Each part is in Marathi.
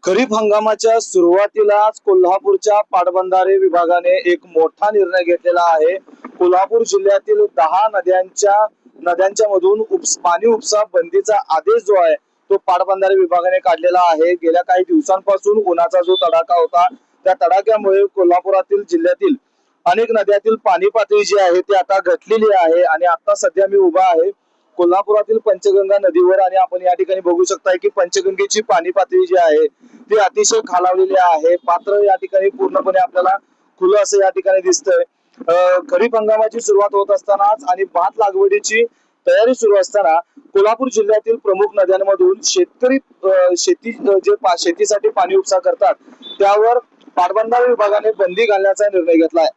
खरीप हंगामाच्या सुरुवातीलाच कोल्हापूरच्या पाटबंधारे विभागाने एक मोठा निर्णय घेतलेला आहे। कोल्हापूर जिल्ह्यातील 10 नद्यांच्या मधून पाणी उपसा बंदीचा आदेश जो आहे तो पाटबंधारे विभागाने काढलेला आहे। गेल्या काही दिवसांपासून उन्हाचा जो तडाखा होता त्या तडाख्यामुळे कोल्हापुरातील जिल्ह्यातील अनेक नद्यातील पाणी पातळी जी आहे ती आता घटलेली आहे आणि आता सध्या मी उभा आहे कोल्हापुरातील पंचगंगा नदीवर आणि आपण या ठिकाणी बघू शकताय की पंचगंगेची पाणी पातळी जी आहे ती अतिशय खालावलेली आहे। पात्र या ठिकाणी पूर्णपणे आपल्याला खुलं असं या ठिकाणी दिसतंय। खरीप हंगामाची सुरुवात होत असतानाच आणि भात लागवडीची तयारी सुरू असताना कोल्हापूर जिल्ह्यातील प्रमुख नद्यांमधून शेतकरी शेतीसाठी पाणी उपसा करतात त्यावर पाटबंधारे विभागाने बंदी घालण्याचा निर्णय घेतलाय।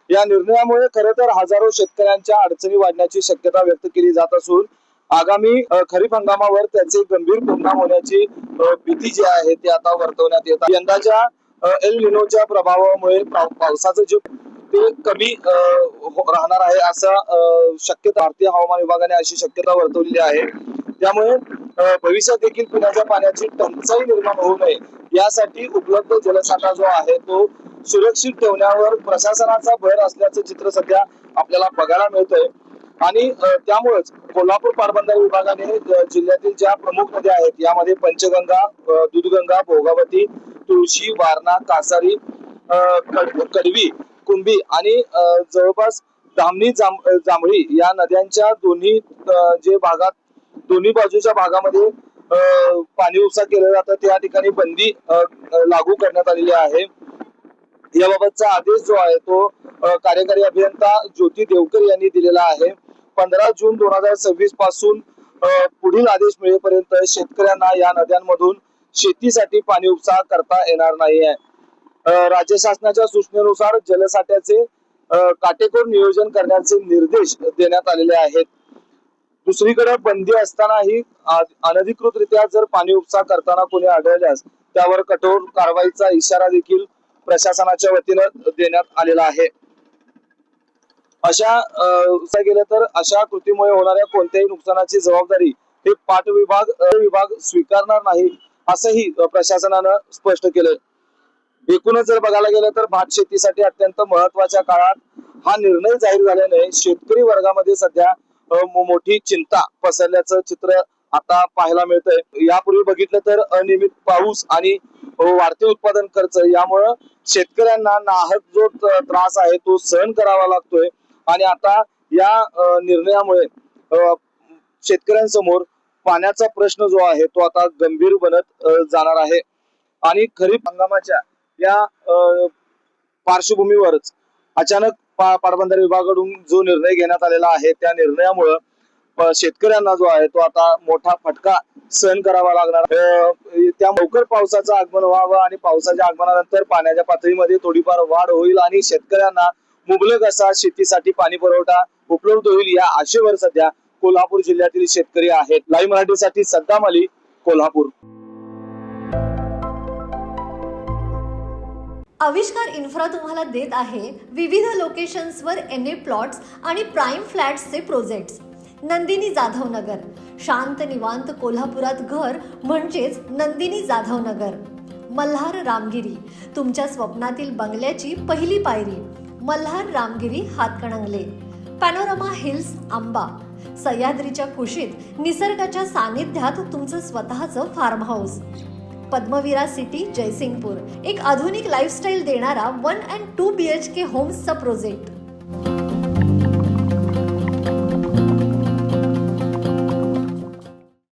या निर्णयामुळे खरं तर हजारो शेतकऱ्यांच्या अडचणी वाढण्याची शक्यता व्यक्त केली जात असून आगामी खरीप हंगामावर त्याचे गंभीर परिणाम होण्याची भीती जी आहे ती आता वर्तवण्यात येत आहे। यंदाच्या एल निनोच्या प्रभावामुळे पावसाचं जे ते कमी राहणार आहे असं शक्यता भारतीय हवामान विभागाने अशी शक्यता वर्तवलेली आहे। त्यामुळे भविष्यात देखील पिण्याच्या पाण्याची टंचाई निर्माण होऊ नये यासाठी उपलब्ध जलसाठा जो आहे तो सुरक्षित ठेवण्यावर प्रशासनाचा भर असल्याचं चित्र सध्या आपल्याला बघायला मिळतंय आणि त्यामुळेच कोल्हापूर पाटबंधारे विभागाने जिल्ह्यातील ज्या प्रमुख नद्या आहेत यामध्ये पंचगंगा, दूधगंगा, भोगावती, तुळशी, वारणा, कासारी, कडवी, कुंभी आणि जवळपास धामणी, जांभळी या नद्यांच्या दोन्ही बाजूच्या भागामध्ये पाणी उपसा केलं जातं त्या ठिकाणी बंदी लागू करण्यात आलेली आहे। याबाबतचा आदेश जो आहे तो कार्यकारी अभियंता ज्योती देवकर यांनी दिलेला आहे। 15 जून 2026 पासून पुढील आदेश मिळेपर्यंत शेतकऱ्यांना या नद्यांमधून शेतीसाठी पाणी उपसा करता येणार नाही आहे। राज्य शासनाच्या सूचनेनुसार जलसाठ्याचे काटेकोर नियोजन करण्याचे निर्देश देण्यात आलेले आहेत। दुसरीकडे बंदी असतानाही अनधिकृतरित्या जर पाणी उपसा करताना कोणी आढळल्यास त्यावर कठोर कारवाईचा इशारा देखील प्रशासनाच्या वतीनं देण्यात आलेला आहे। अशा कृतीमुळे होणाऱ्या कोणत्याही नुकसानाची जबाबदारी हे पाट विभाग स्वीकारणार नाही असंही प्रशासनानं स्पष्ट केलंय। एकूणच जर बघायला गेलं तर भात शेतीसाठी अत्यंत महत्वाच्या काळात हा निर्णय जाहीर झाल्याने शेतकरी वर्गामध्ये सध्या मोठी चिंता पसरल्याचं चित्र आता पाहायला मिळतंय। यापूर्वी बघितलं तर अनियमित पाऊस आणि वाढते उत्पादन खर्च यामुळे शेतकऱ्यांना नाहक जो त्रास आहे तो सहन करावा लागतोय आणि आता या निर्णयामुळे शेतकऱ्यांसमोर पाण्याचा प्रश्न जो आहे तो आता गंभीर बनत जाणार आहे आणि खरीप हंगामाच्या या पार्श्वभूमीवरच अचानक पाटबंधारे विभागाकडून जो निर्णय घेण्यात आलेला आहे त्या निर्णयामुळे शेतकऱ्यांना जो आहे तो आता मोठा फटका सहन करावा लागणार। त्या लवकर पावसाचं आगमन व्हावं आणि पावसाच्या आगमनानंतर पाण्याच्या पातळीमध्ये थोडीफार वाढ होईल आणि शेतकऱ्यांना मुबलक असा शेतीसाठी पाणी पुरवठा उपलब्ध होईल या आशेवर सध्या कोल्हापूर जिल्ह्यातील शेतकरी आहेत। लाईव्ह मराठीसाठी सद्दाम अली, कोल्हापूर। आविष्कार इन्फ्रा तुम्हाला देत आहे विविध लोकेशन्सवर एनए प्लॉट्स आणि प्राइम फ्लॅट्सचे प्रोजेक्ट्स। नंदिनी जाधव नगर, शांत निवांत कोल्हापुरात घर म्हणजेच नंदिनी जाधव नगर। मल्हार रामगिरी, तुमच्या स्वप्नातील बंगल्याची पहिली पायरी। मल्हार रामगिरी हातकणंगले। पॅनोरमा हिल्स आंबा, सह्याद्रीच्या कुशीत निसर्गाच्या सानिध्यात तुमचं स्वतःचं फार्म हाऊस। पद्मविरा सिटी जयसिंगपूर, एक आधुनिक लाईफस्टाईल देणारा 1 and 2 BHK होम्सचा प्रोजेक्ट।